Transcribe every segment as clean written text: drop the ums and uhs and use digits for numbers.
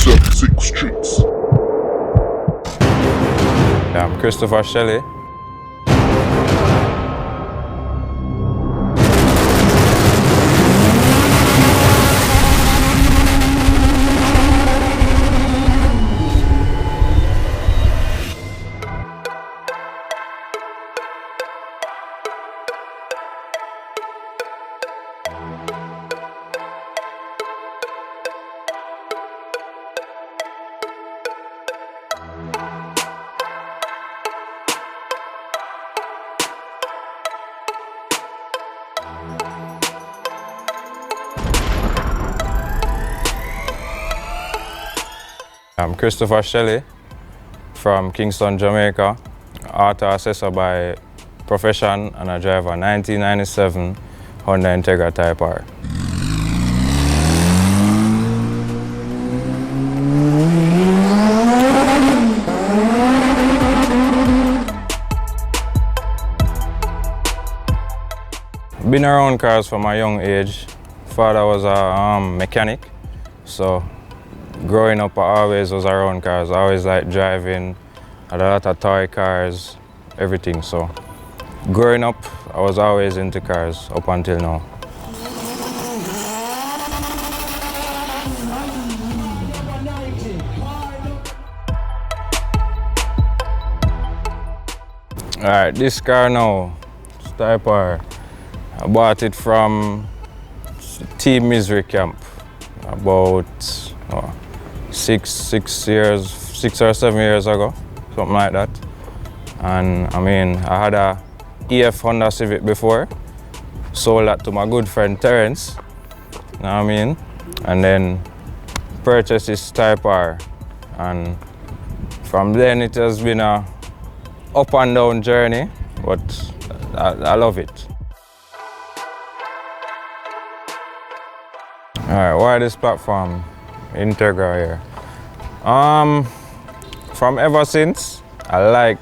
76 Streets. I'm Kristofer Shelley. I'm Kristofer Shelley from Kingston, Jamaica. Auto assessor by profession, and I drive a 1997 Honda Integra Type R. Been around cars from a young age. Father was a mechanic, so growing up, I always was around cars. I always liked driving, had a lot of toy cars, everything. So growing up, I was always into cars up until now. All right, this car now, it's Type R. I bought it from Team Misery Camp about 6 or 7 years ago, something like that. And I mean, I had a EF Honda Civic before, sold that to my good friend Terrence, you know what I mean? And then purchased this Type R. And from then it has been a up and down journey, but I love it. All right, why this platform? Integra here. From ever since, I like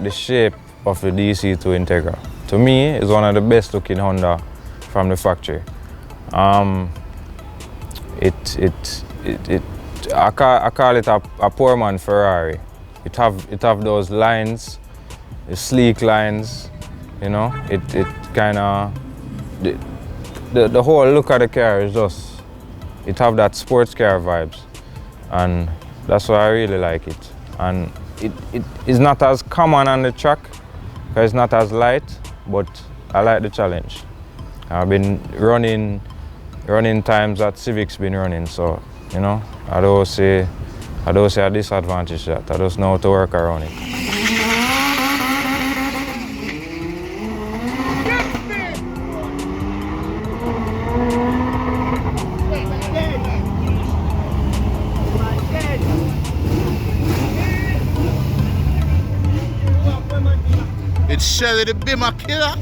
the shape of the DC2 Integra. To me, it's one of the best looking Honda from the factory. I call it a poor man Ferrari. It have those lines, the sleek lines, you know. It kind of the whole look of the car is just. It have that sports car vibes, and that's why I really like it. And it is not as common on the track, because it's not as light, but I like the challenge. I've been running times that Civic's been running, so you know, I don't say a disadvantage that. I just know how to work around it. It's Shelley the Bimmer Killer.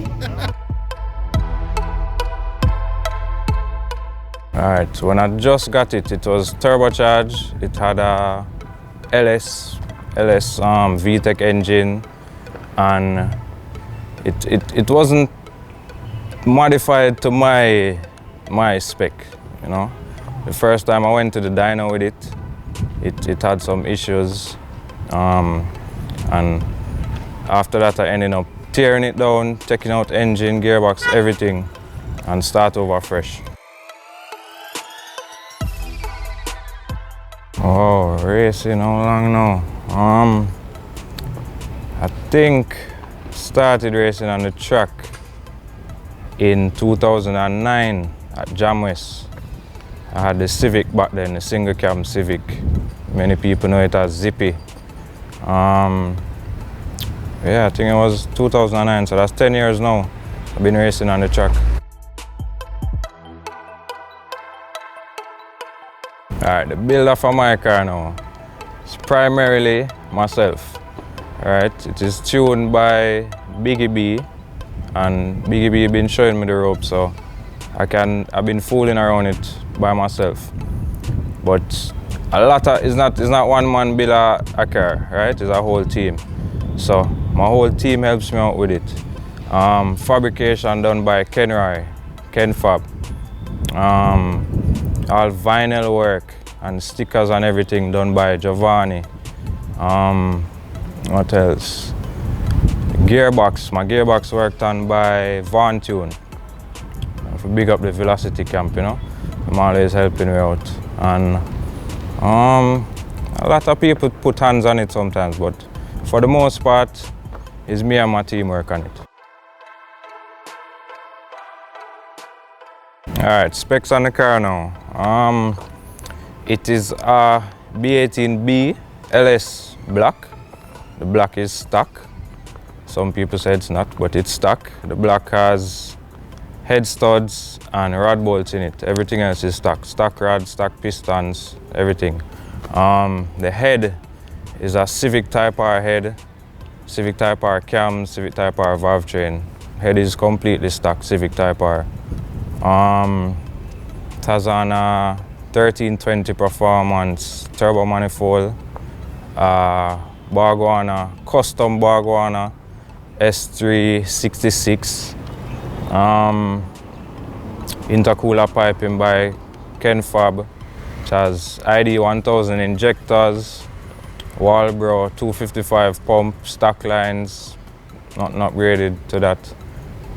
Alright, so when I just got it, it was turbocharged. It had a LS VTEC engine, and it wasn't modified to my spec, you know. The first time I went to the dyno with it had some issues, and after that I ended up tearing it down, taking out engine, gearbox, everything, and start over fresh. Oh, racing, how long now? I think started racing on the track in 2009 at Jam West. I had the Civic back then, the single cab Civic. Many people know it as Zippy. Yeah, I think it was 2009, so that's 10 years now. I've been racing on the track. Alright, the builder for my car now is primarily myself. Alright, it is tuned by Biggie B, and Biggie B been showing me the rope, so I've been fooling around it by myself. But it's not one man build a car, right? It's a whole team. So my whole team helps me out with it. Fabrication done by Ken Fab. All vinyl work and stickers and everything done by Giovanni. What else? Gearbox. My gearbox worked on by Von Tune. If we big up the Velocity Camp, you know, I'm always helping me out. And a lot of people put hands on it sometimes, but for the most part, it's me and my team work on it. Alright, specs on the car now. It is a B18B LS black. The black is stock. Some people say it's not, but it's stock. The black has head studs and rod bolts in it. Everything else is stock. Stock rods, stock pistons, everything. The head is a Civic Type R head, Civic Type R cam, Civic Type R valve train. Head is completely stock Civic Type R. It has an 1320 performance turbo manifold, Bargwana, custom Bargwana S366. Intercooler piping by Kenfab, which has ID 1000 injectors, Walbro 255 pump, stock lines, not upgraded to that.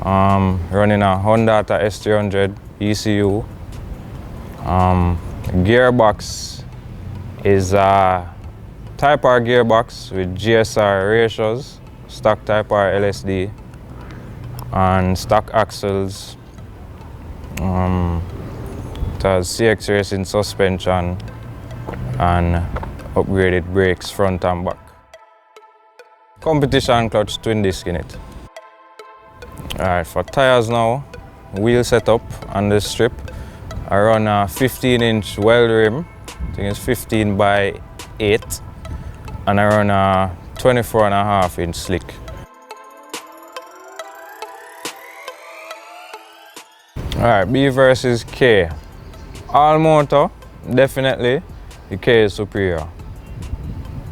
Running a Honda S300 ECU. Gearbox is a Type R gearbox with GSR ratios, stock Type R LSD, and stock axles. It has CX Racing suspension and upgraded brakes front and back. Competition clutch twin disc in it. Alright, for tires now, wheel setup on the strip. I run a 15-inch weld rim, I think it's 15 by 8, and I run a 24.5-inch slick. Alright, B versus K. All motor, definitely, the K is superior.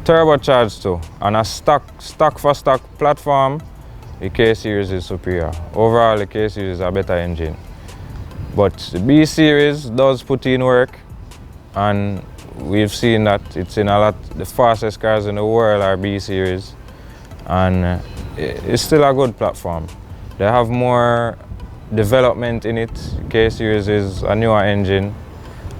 Turbocharged too, on a stock for stock platform, the K series is superior. Overall, the K series is a better engine. But the B series does put in work, and we've seen that it's in a lot, the fastest cars in the world are B series, and it's still a good platform. They have more development in it. K series is a newer engine,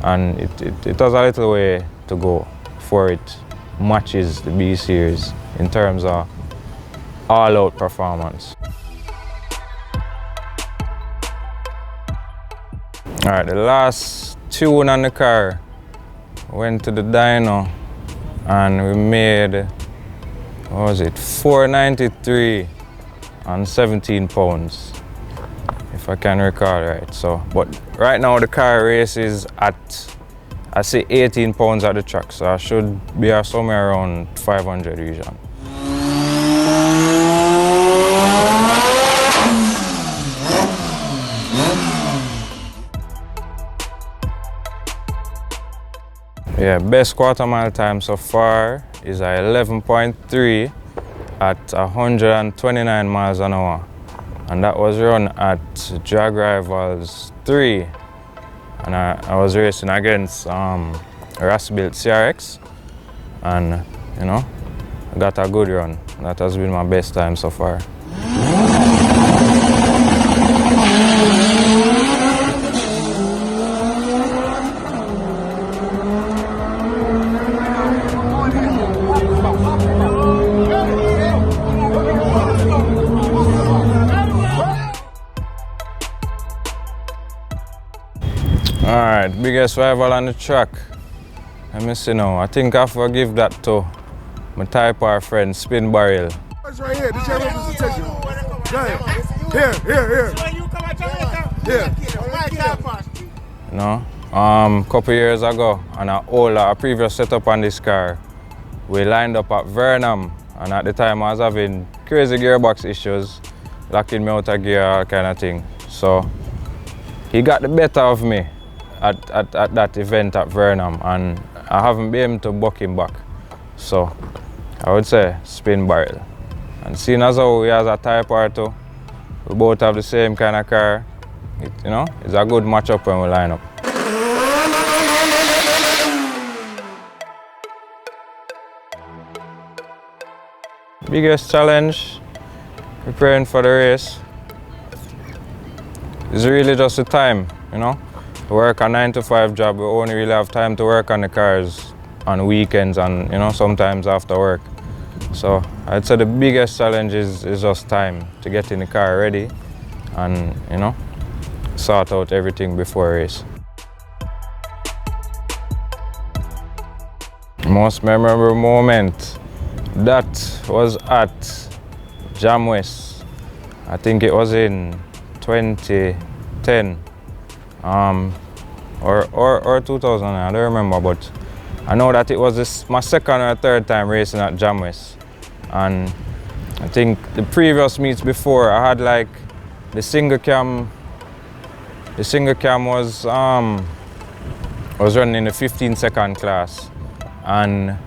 and it has a little way to go before it matches the B series in terms of all-out performance. Alright, the last tune on the car went to the dyno, and we made, what was it, 493 and 17 pounds, if I can recall right. So, but right now the car races at, I say 18 pounds at the track, so I should be somewhere around 500 region. Yeah, best quarter mile time so far is a 11.3 at 129 miles an hour. And that was run at Drag Rivals 3. And I was racing against Ras-built CRX. And, you know, I got a good run. That has been my best time so far. Alright, biggest rival on the track. Let me see now. I think I have to give that to my Type R friend, Spin Barrel. It's right here. This is your representation. Here. You know, couple years ago, on a previous setup on this car, we lined up at Vernam, and at the time I was having crazy gearbox issues, locking me out of gear, all kind of thing. So he got the better of me at that event at Vernam, and I haven't been able to buck him back. So I would say Spin Barrel. And seeing as how he has a Type R too, we both have the same kind of car, you know, it's a good matchup when we line up. biggest challenge preparing for the race is really just the time, you know. We work a 9-to-5 job, we only really have time to work on the cars on weekends and, you know, sometimes after work. So I'd say the biggest challenge is just time to get in the car ready and, you know, sort out everything before a race. Most memorable moment, that was at Jam West. I think it was in 2010 or 2000, I don't remember, but I know that it was my second or third time racing at Jam West. And I think the previous meets before, I had like the single cam was running in the 15-second class. And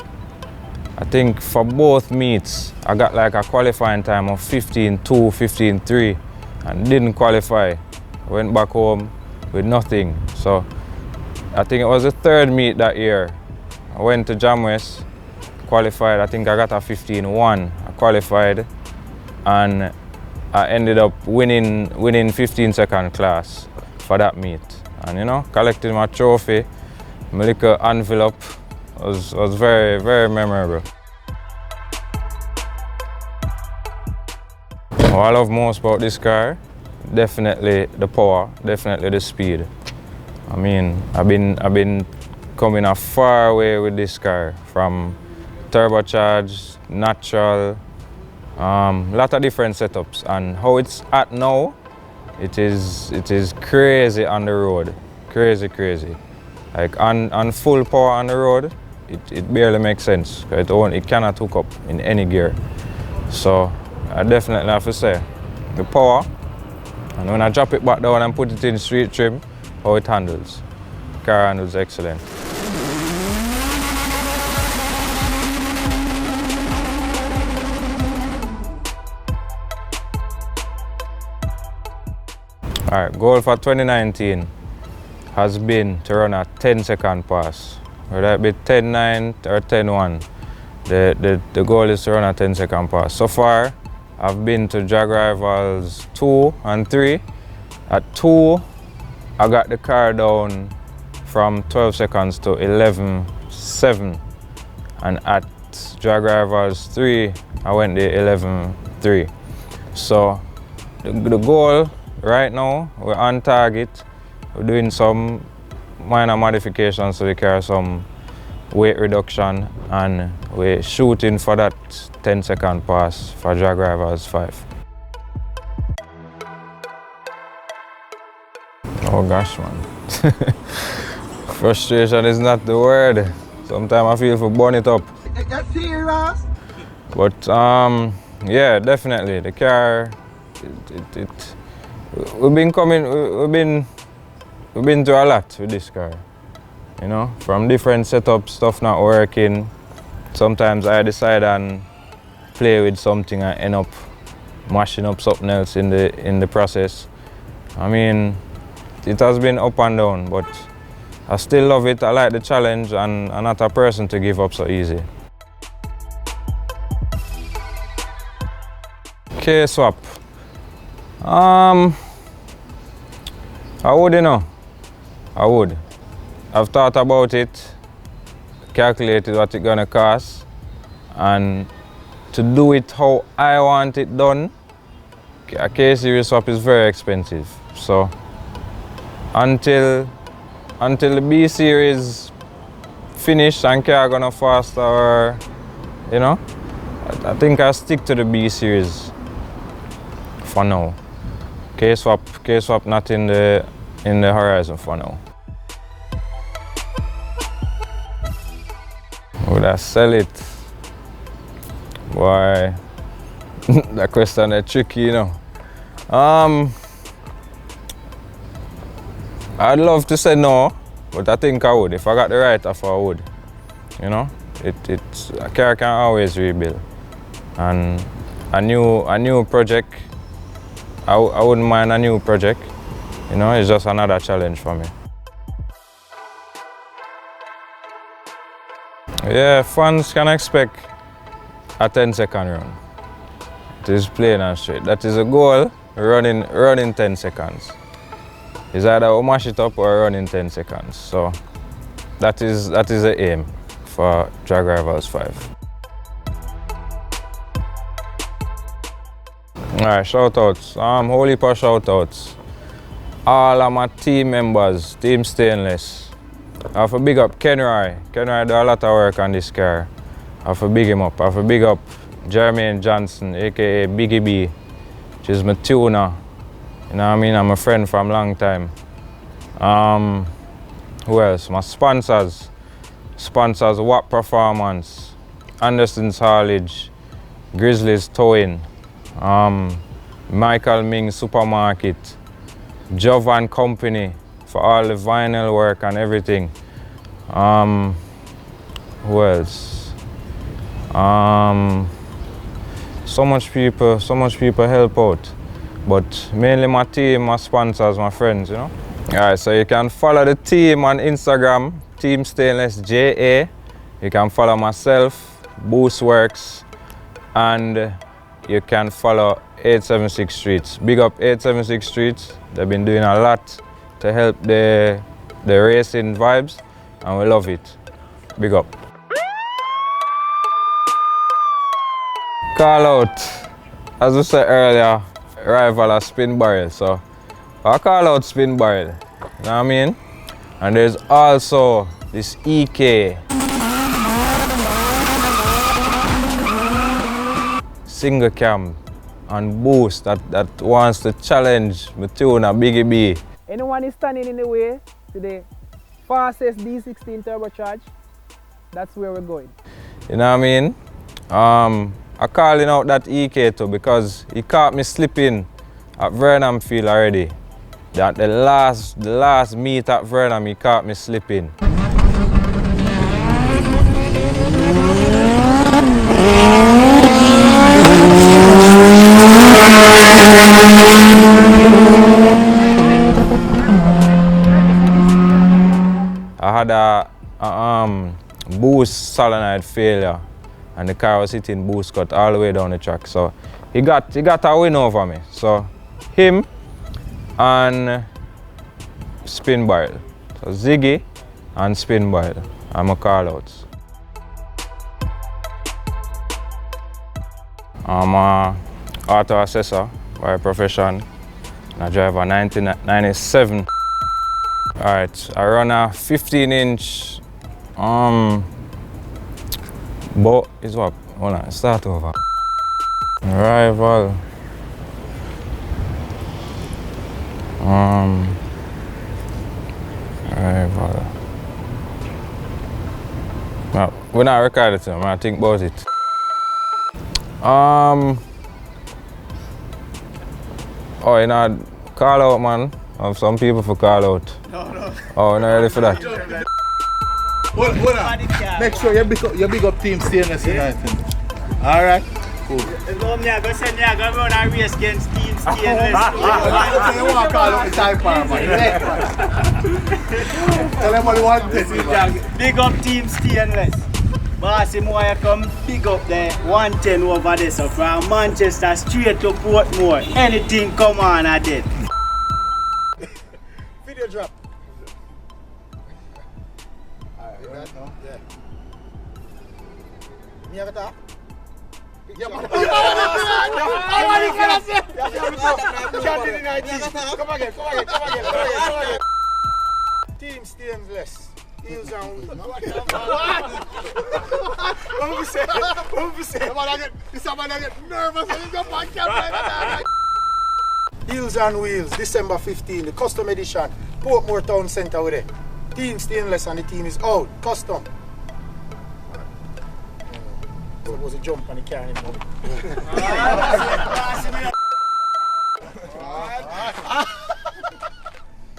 I think for both meets, I got like a qualifying time of 15.2, 15.3 and didn't qualify. I went back home with nothing. So I think it was the third meet that year. I went to Jam West, qualified. I think I got a 15.1. I qualified and I ended up winning 15-second class for that meet. And, you know, collecting my trophy, my little envelope. Was very, very memorable. What I love most about this car, definitely the power, definitely the speed. I mean, I've been coming a far way with this car, from turbocharged, natural, lot of different setups, and how it's at now, it is crazy on the road, crazy. Like on full power on the road, it barely makes sense. It cannot hook up in any gear. So I definitely have to say the power, and when I drop it back down and put it in street trim, how it handles. The car handles excellent. Alright, goal for 2019 has been to run a 10-second pass. Whether it be 10.9 or 10.1, the goal is to run a 10-second pass. So far, I've been to drag rivals 2 and 3. At 2, I got the car down from 12 seconds to 11.7. And at drag rivals 3, I went the 11.3. So the goal right now, we're on target. We're doing some minor modifications to the car, some weight reduction, and we're shooting for that 10-second pass for drag rivals 5. Oh gosh, man. Frustration is not the word. Sometimes I feel for burn it up. That's serious. But yeah, definitely the car. We've been through a lot with this car, you know, from different setups, stuff not working. Sometimes I decide and play with something and end up mashing up something else in the process. I mean, it has been up and down, but I still love it. I like the challenge, and I'm not a person to give up so easy. K-swap. I would, you know. I would. I've thought about it, calculated what it's gonna cost, and to do it how I want it done, a K-series swap is very expensive. So until the B-series finish and car gonna faster, or, you know, I think I'll stick to the B-series for now. K-swap not in the horizon for now. Would I sell it? Why? That question is tricky, you know. I'd love to say no, but I think I would. If I got the right offer, I would. You know, a car can always rebuild, and a new project. I wouldn't mind a new project. You know, it's just another challenge for me. Yeah, fans can expect a 10-second run. It is plain and straight. That is a goal, running 10 seconds. It's either we mash it up or run in 10 seconds. So that is the aim for Drag Rivals 5. Alright, shoutouts. Whole heap of shoutouts. All of my team members, Team Stainless. I have to big up Ken Roy. Ken Roy do a lot of work on this car. I have to big him up. I have to big up Jermaine Johnson, aka Biggie B, which is my tuner. You know what I mean? I'm a friend from a long time. Who else? My sponsors. Sponsors WAP Performance, Anderson's Haulage, Grizzlies Towing, Michael Ming Supermarket, Jovan Company for all the vinyl work and everything. Who else? So much people help out. But mainly my team, my sponsors, my friends, you know. Alright, so you can follow the team on Instagram, Team Stainless JA. You can follow myself, Boostworkz, and you can follow 876 Streets. Big up 876 Streets. They've been doing a lot to help the racing vibes, and we love it. Big up. Call out, as we said earlier, rival a spin barrel, so I call out spin barrel, you know what I mean? And there's also this EK single cam and boost that wants to challenge my tuner Biggie B. Anyone is standing in the way to the fastest D16 turbocharge, that's where we're going. You know what I mean? I'm calling out that EK too because he caught me slipping at Vernon Field already. That the last meet at Vernon, he caught me slipping. I had a boost solenoid failure, and the car was hitting boost cut all the way down the track. So he got a win over me. So him and spin barrel. So Ziggy and spin barrel. I'm a call outs. I'm a auto assessor by profession. I drive a 1997. Alright, I run a 15-inch boat is what? Hold on, start over. Rival. Rival. No, we're not recording it, man. I think about it. Oh, you know, call out, man. Have some people for call out. No. Oh, not ready for that. Hold on. Make sure you big up Team Stainless United. Alright? Cool. Go send me, go run a race against Team Stainless. You want to call out the time for man. Tell them what you want to do. Big up Team Stainless. Bossy Moya come big up the 110 over there. So from Manchester straight to Portmore. Anything come on I did. Video drop. Alright, no? Yeah. Me have a talk? Yeah, man. Come again. Team Stainless. Heels and wheels. What we say? This man get nervous when he's up on camera. Heels and Wheels, December 15, the custom edition, Portmore Town Centre with it. Team Stainless and the team is out, custom. So it was a jump and he can't even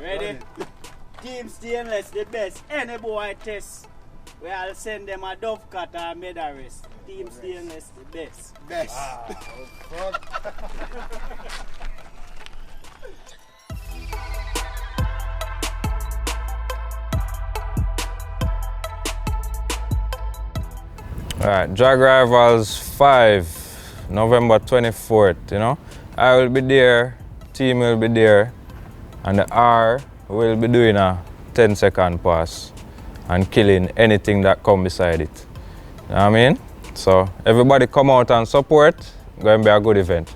Ready? Team Stainless, the best. Any boy test, we I'll send them a dove cut or a medalist. Team Stainless, the best. Alright, Drag Rivals 5. November 24th, you know. I will be there, team will be there, and the R will be doing a 10-second pass and killing anything that come beside it. You know what I mean? So everybody come out and support. It's going to be a good event.